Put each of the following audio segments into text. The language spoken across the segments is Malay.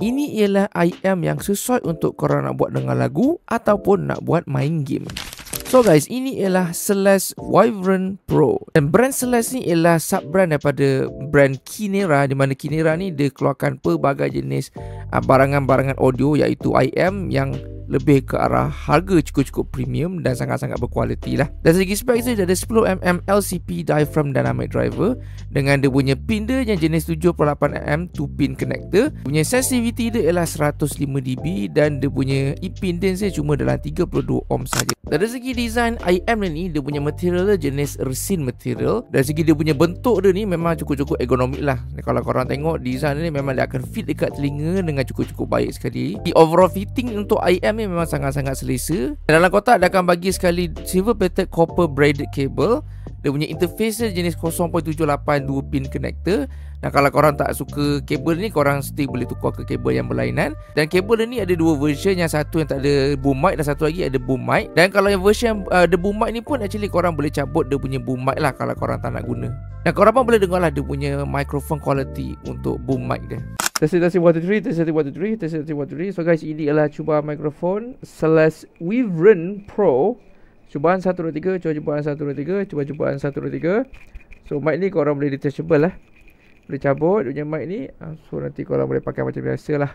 ini ialah IM yang sesuai untuk korang nak buat dengar lagu ataupun nak buat main game. So guys, ini ialah Celeste Wyvern Pro. Dan brand Celeste ni ialah sub-brand daripada brand Kinera, di mana Kinera ni dia keluarkan pelbagai jenis barangan-barangan audio, iaitu IM yang lebih ke arah harga cukup-cukup premium dan sangat-sangat berkualiti lah. Dari segi spek dia ada 10mm LCP diaphragm dynamic driver dengan dia punya pin dia yang jenis 78mm 2-pin connector. Punya sensitivity dia ialah 105dB dan dia punya impedance dia cuma dalam 32 ohm saja. Dari segi design IM ni, dia punya material dia jenis resin material. Dari segi dia punya bentuk dia ni memang cukup-cukup ergonomik lah. Kalau korang tengok design ni memang dia akan fit dekat telinga dengan cukup-cukup baik sekali. The overall fitting untuk IM ni memang sangat-sangat selesa. Dalam kotak dia akan bagi sekali silver plated copper braided cable. Dia punya interface dia jenis 0.78 2-pin connector. Dan kalau korang tak suka kabel ni, korang still boleh tukar ke kabel yang berlainan. Dan kabel ni ada dua version, yang satu yang tak ada boom mic dan satu lagi ada boom mic. Dan kalau yang version ada boom mic ni pun actually korang boleh cabut dia punya boom mic lah kalau korang tak nak guna. Dan korang pun boleh dengar lah dia punya microphone quality untuk boom mic dia. Testing 1 2 3, testing 1 2 3, testing 1 2 3. So guys, ini adalah cubaan mikrofon Celeste Wyvern Pro. Cubaan 1 2 3, cuba cubaan 1 2 3, cuba cubaan 1 2 3. So mic ni korang boleh detachable lah. Boleh cabut dia punya mic ni. So nanti korang boleh pakai macam biasa lah.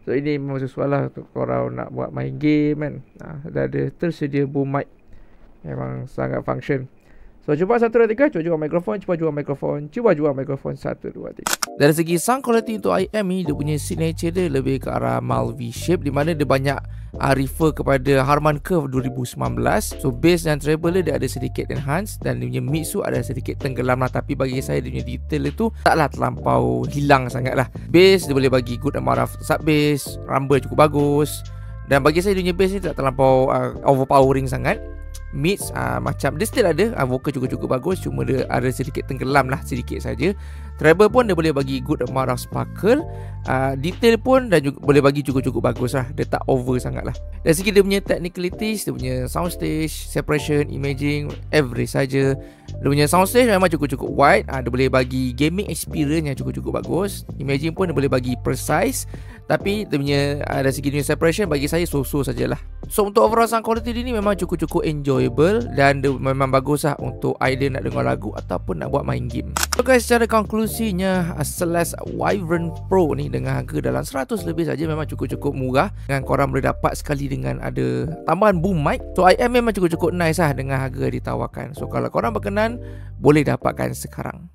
So ini memang sesuai lah untuk korang nak buat main game kan. Dah ada tersedia boom mic. Memang sangat function. So cuba 1 2 3, cuba jual mikrofon, cuba jual mikrofon, cuba jual mikrofon 1 2 3. Dari segi sound quality untuk IM ni, dia punya signature dia lebih ke arah mild V shape, di mana dia banyak refer kepada Harman Curve 2019. So bass dan treble dia ada sedikit enhance dan dia punya mix tu ada sedikit tenggelam lah. Tapi bagi saya dia punya detail itu taklah terlampau hilang sangat lah. Bass dia boleh bagi good amount of sub bass, rumble cukup bagus. Dan bagi saya dia punya bass ni tak terlampau overpowering sangat. Mix macam dia still ada vokal cukup-cukup bagus, cuma dia ada sedikit tenggelam lah, sedikit saja. Treble pun dia boleh bagi good amount of sparkle. Detail pun dan juga boleh bagi cukup-cukup bagus lah. Dia tak over sangat lah. Dari segi dia punya technicalities, dia punya soundstage, separation, imaging, average saja. Dia punya soundstage memang cukup-cukup wide. Dia boleh bagi gaming experience yang cukup-cukup bagus. Imaging pun dia boleh bagi precise. Tapi dia punya dari segi dia separation bagi saya so-so sajalah. So untuk overall sound quality dia ni memang cukup-cukup enjoyable dan dia memang bagus lah untuk either nak dengar lagu ataupun nak buat main game. So guys, secara konklusinya Celeste Wyvern Pro ni dengan harga dalam 100 lebih saja memang cukup-cukup murah. Dengan korang boleh dapat sekali dengan ada tambahan boom mic. So IM memang cukup-cukup nice lah dengan harga ditawarkan. So kalau korang berkenan, boleh dapatkan sekarang.